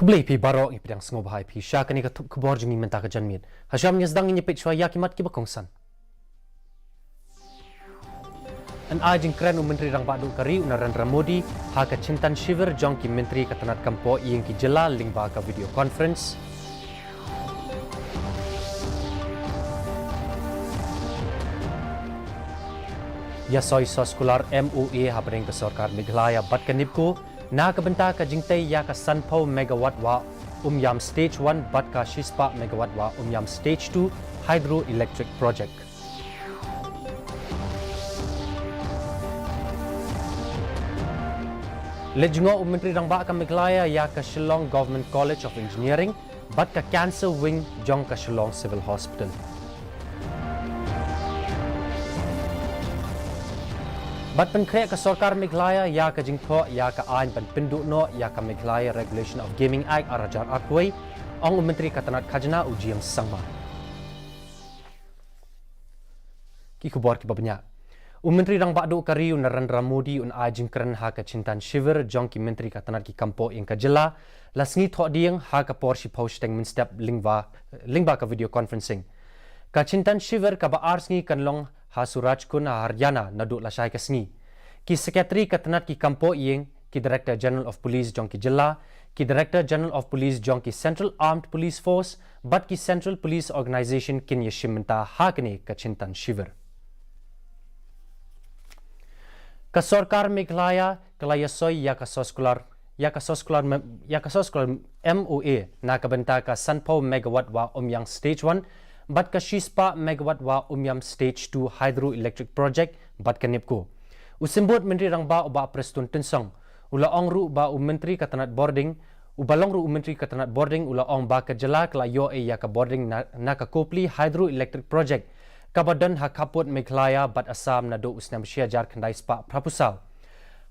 Kublai pi barok ipidang sengob hai pi syakani katup kubor jumi mentah ke janmit. Hasyam nyazdang nyepit syua yakimat ki bakongsan. An ajing keren Menteri Rang Badu Kari unaran Ramodi ha ke cintan shiver jong ki Menteri Katanat Kampo yang ki jela lingba ka video conference. Ya soi sekolah MOA ha bering ke Sarkar Meghalaya bat ke nipku na kebenta ka jingtai ya ka sanpau megawatt wa umyam stage 1 bat ka shispa megawatt wa umyam stage 2 hydroelectric project. Lejungo Menteri Rang Ba ka Meghalaya ya ka Shillong Government College of Engineering bat ka cancer wing jong ka Shillong Civil Hospital. Bat penkreak ke Sarkar Meghalaya ya ka jingtho ya ka ain ban pindu no ya ka Meghalaya Regulation of Gaming Act arajar akui ong Menteri Katanat Khajna ujiam sangma. Ki kubor ki babnya. Menteri Rang Badu Kari Narendra Modi un ajing keren ha ka cintan shiver jong ki Menteri Katanat ki kampo yang ka jela lasngi tho dieng ha ka porsi posting min step lingba ka video conferencing. Ka cintan shiver ka ba arsngi kanlong ha Suraj kun Haryana naduk lasai ke sengi. Ki Sekretari Katanat ki kampo yang ki Director General of Police jong ki jela, ki Director General of Police jong ki Central Armed Police Force, bat ki Central Police Organisation kin yeshimenta ha kene ka cintan shiver. Ka Sarkar Meghalaya kalaya soy ya ka sekolah MOA na kabenta ka sanpau megawatt wa umyang stage 1 bat ka shispa megawatt wa umyam stage 2 hydroelectric project bat ka nipko. Usimbut Menteri Rang Ba uba prestun tensong ula ongru ba Menteri Katanat boarding ubalongru Menteri Katanat boarding ula ong ba ka jela kalayo ya ka boarding na ka kopli hydroelectric project kabadan ha kaput Meghalaya bat Assam na do usnam syajar kandai spa prapusal.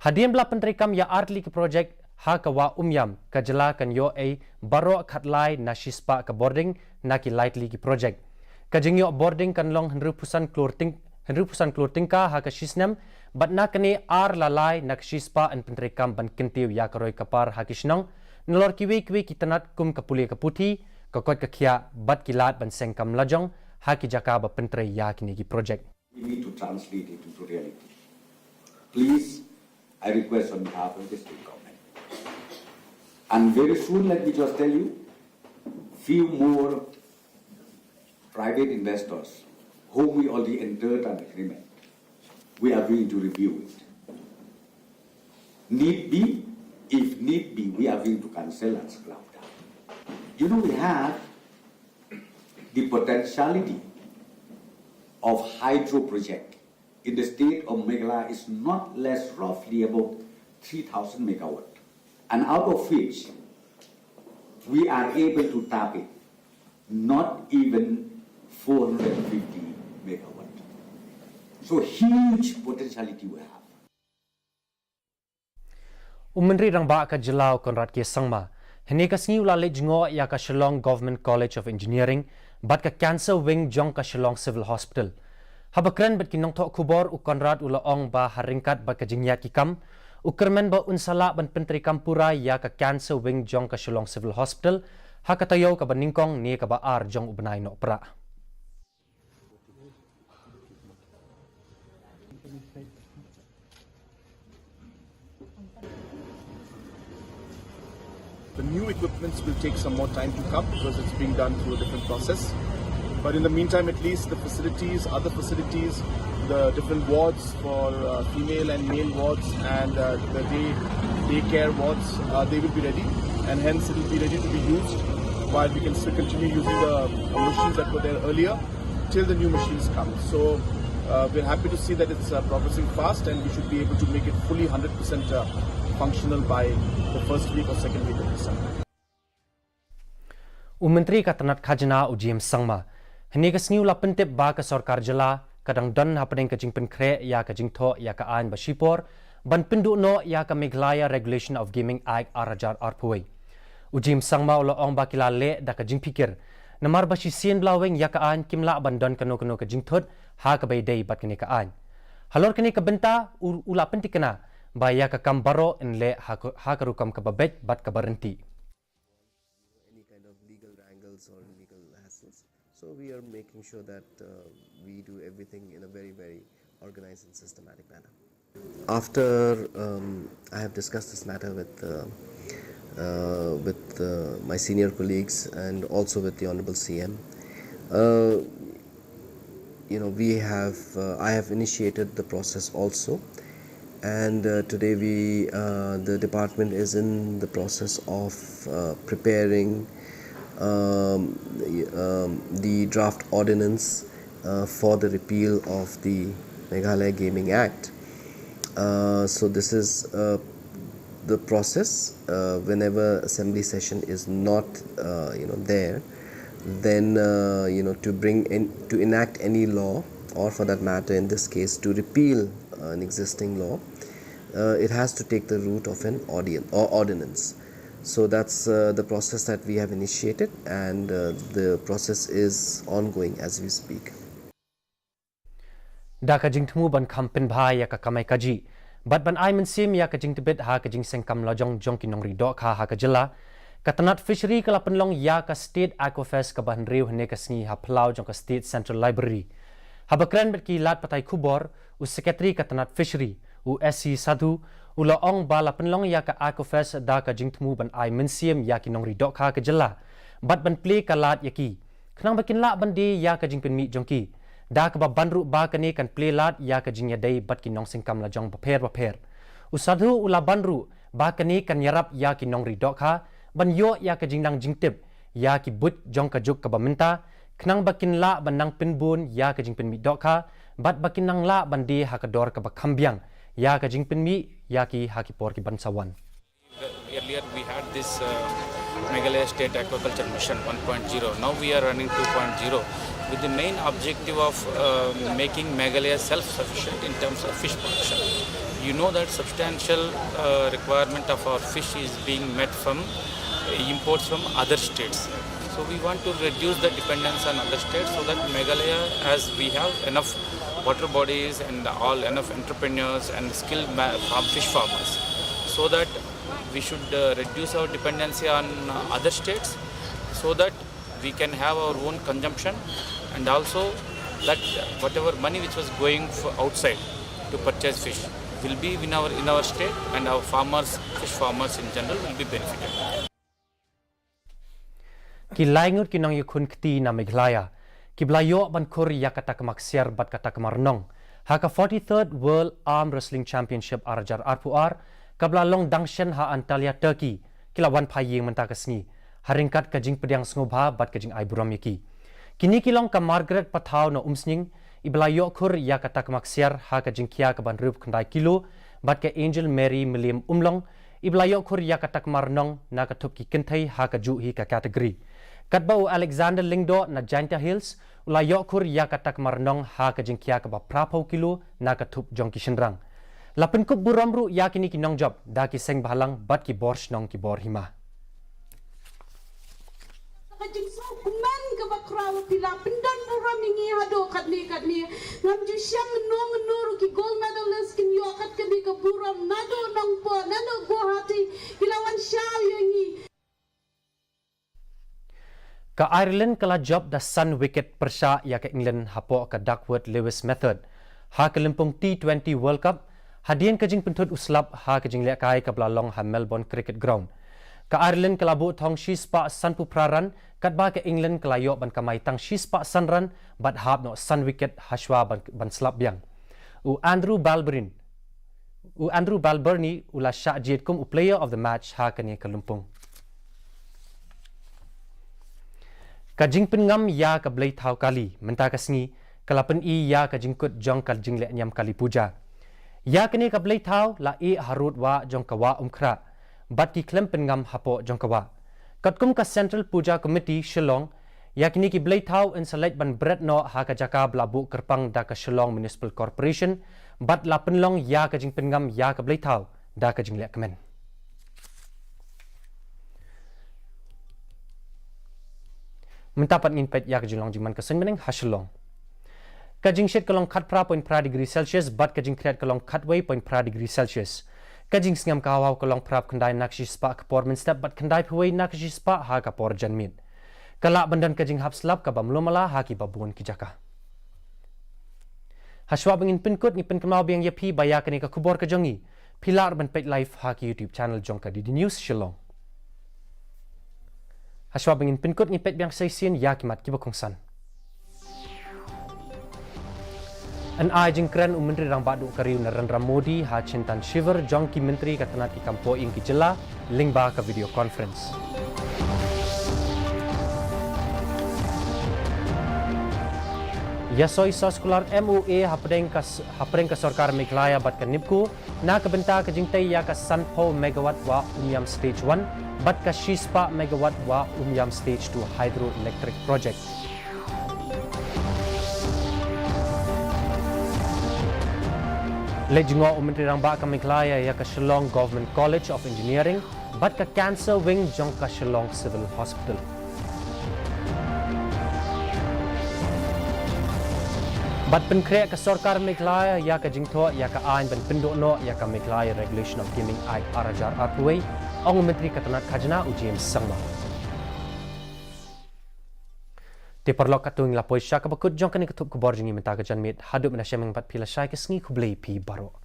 Hadiam bla Menteri kam ya artli ke project ha ka wa umyam ka jela kan yo baro khatlai na shispa ka boarding na ki lightly ki project. Ka jingyo boarding kan long 100% clothing ka ha ka shisnam bat na kane ar lalai na shispa an Menteri kam ban kintiu ya ka roi kapar ha kisnong nalor kiwe ki tanat kum ka puli ka puthi ka kot ka khia bat ki lat ban seng kam lajong ha ki jaka ba Menteri ya kini ki project. We need to translate it into reality. Please, I request on behalf of the state government. And very soon, let me just tell you, few more private investors whom we already entered an agreement, we are going to review it. Need be, if need be, we are going to cancel and scrap down. You know, we have the potentiality of hydro project in the state of Meghalaya is not less roughly about 3,000 megawatt, and out of which we are able to tap it not even 450 megawatt. So huge potentiality we have. Menteri Rang Ba ka jelau Konrad K. Sangma hene ka singi ula lejngo ya ka Shillong Government College of Engineering bat ka cancer wing jong ka Shillong Civil Hospital. Habakran bat kinong tok kubor u Konrad ula ong ba haringkat bat ka jingyat ki kam ukermen ba unsala ban Menteri Kampura ya ka cancer wing jong ka Shillong Civil Hospital ha katayo ka baningkong ni ka ba ar jong ubnay no pra. The new equipments will take some more time to come because it's being done through a different process. But in the meantime, at least the facilities, other facilities, the different wards for female and male wards and the daycare wards, they will be ready, and hence it will be ready to be used while we can still continue using the machines that were there earlier till the new machines come. So we're happy to see that it's progressing fast, and we should be able to make it fully 100% functional by the first week or second week of December. Menteri Katanat Khajna ujiam sangma hene ka singi ula pentip ba ka Sarkar jela kadang dan hapeng ka jing penkre ya ka jingtho ya ka ain ba shipor ban pindu no ya ka Meghalaya Regulation of Gaming Act arajar arpuai. Ujiam sangma ula ong ba kilale da ka jing pikir namar ba sien blaweng ya ka ain kimla ban dan kano ka jingthot ha ka bay day bat kene ka ain. Halor kene ka benta ula pentikena baya ka kambaro enle hakarukam ka babet bat ka berhenti. delays or legal hassles. So we are making sure that we do everything in a very, very organized and systematic manner. After I have discussed this matter with my senior colleagues and also with the Honorable CM, I have initiated the process also, and today the department is in the process of preparing the draft ordinance for the repeal of the Meghalaya Gaming Act. So this is the process. Whenever assembly session is not there, then to enact any law, or for that matter in this case to repeal an existing law, it has to take the route of an ordinance. So that's the process that we have initiated, and the process is ongoing as we speak. Da ka jing thmu ban kham pen bhai ya ka kamai kaji bat ban ai men sim ya ka jing tibet ha ka jing seng kam lojong jong ki nong ri do kha ha ka jela katanat fishery kala penlong ya ka state aquafest ka ban riu hne ka sni ha plau jong ka state central library ha bakran bet ki lat patai khubor u secretary katanat fishery u SC Sadhu u la ong bala penlong ya ka aquafest da ka jing thmu ban ai men sim ya ki nong ri do kha ka jela bat ban play ka lat ya ki khnang bakin la ban de ya ka jing pen mi jong ki da ka banru ba ka ni kan play lat ya ka jing ya dei bat ki nong sing kam la jong paper usadhu ula banru ba ka ni kan yarap ya ki nong ri dok kha ban yo ya ka jing nang jing tip ya ki but jong ka juk ka baminta khnang bakin la ban nang pin bun ya ka jing pin mi dok kha bat bakin nang la ban di ha ka dor ka ba khambyang ya ka jing pin mi ya ki ha ki por ki ban sawan. Earlier we had this Meghalaya State Aquaculture Mission 1.0. Now we are running 2.0 with the main objective of making Meghalaya self-sufficient in terms of fish production. You know that substantial requirement of our fish is being met from imports from other states. So we want to reduce the dependence on other states so that Meghalaya, as we have enough water bodies and all enough entrepreneurs and skilled fish farmers, so that we should reduce our dependency on other states so that we can have our own consumption, and also that whatever money which was going for outside to purchase fish will be in our state, and our farmers, fish farmers in general, will be benefited. Ki laingut ki nang yukun kti na Meghalaya ki blayo ban kur yakatak maksiar bat katak marnong haka 43rd World Arm Wrestling Championship arajar arpuar kabla long dangshen ha Antalya Turkey kila wan phaying menta kasni haringkat kajing pediang sngoba bat kajing ai buram yaki kini kilong ka Margaret Pathau no umsning iblayo kur yakatak maksiar ha kajing kia ka ban rup khandai kilo bat ka Angel Mary William umlong iblayo kur yakatak marnong na ka thup ki kinthai ha ka ju hi ka category katbau Alexander Lingdo na Jaintia Hills ulayo kur yakatak marnong ha ka jing kia ka ba prapau kilo na ka thup jong ki shinrang lapin kup buramru yakini ki nong job da ki seng balang bat ki borsh nong ki bor hima kajing so kuman ka bakraw pila pindan buram ingi hado katni ngam ju syam nuru ki gold medalist kin yo kat ka bi ka buram nado nong po nado Guwahati ilawan shaw yangi ka Ireland kala job da sun wicket persha ya ka England hapo ka Duckworth Lewis method ha ka limpong T20 World Cup hadian ka jing penthut uslap ha ka jing lekai ka blalong ha Melbourne Cricket Ground ka Ireland kala bu thong shispa sanpu praran kat ba ka England kala yo ban kamai tang shispa sanran bat hab no sun wicket hashwa ban slap biang u Andrew Balbirnie ula sha jit kum u player of the match ha ka ni ka lumpong kajing pengam ya ka blai thau kali menta kasngi kalapen i ya ka jingkut jong kal jingle nyam kali puja ya kini ka blai thau la i harut wa jong kawa umkhra bat ki klem pengam hapo jong kawa katkum ka Central Puja Committee Shillong ya kini ki blai thau in select ban bret no ha ka jaka blabu kerpang da ka Shillong Municipal Corporation bat la penlong ya ka jing pengam ya ka blai thau da ka jingle kemen mentapat ngin pet ya ka jilong jiman ka sengmeneng hasilong kajing shet kalong khat pra 0.pra degree Celsius bat kajing kreat kalong khat wei 0.pra degree Celsius kajing sngam kawaw kalong prap khandai nakshi spa ka por min step bat khandai phwei nakshi spa ha ka por janmit Kala bandan kajing hapslap ka bamlomala haki babun kijaka. Haswa bangin pinkut ni penkemau biang yapi baya kani ka kubor ka jongi. Pilar ban pet live haki YouTube channel jongka di news Shillong. Haswa bangin pinkut ni pet biang saisian yakimat kibakongsan. An ajing keren Menteri rang badu kariu Narendra Modi ha cintan shiver jongki menteri katanat ki kampo ing ki jela lingba ka video conference. Yasoi sekolah MUA hapreng ka sarkar Meghalaya bat ka nipku na kabenta ka jingtay ya ka sanpo megawatt wa umyam stage 1 bat ka shispa megawatt wa umyam stage 2 hydroelectric project. Lejingo Menteri rang ba ka Meghalaya ya ka Shillong Government College of Engineering bat ka cancer wing jong ka Shillong Civil Hospital. Bat penkreak ka sarkar Meghalaya ya ka jingtho ya ka ain ban pindono ya ka Meghalaya Regulation of Gaming Act arajar artuai ong Menteri katanat khajna ujian sangma. Te perlok katuing lapoi syaka bakut jong kani ketup kubor jingi menta ka janmit hadup na syameng pat pila syai ke sengi kublei pi baro.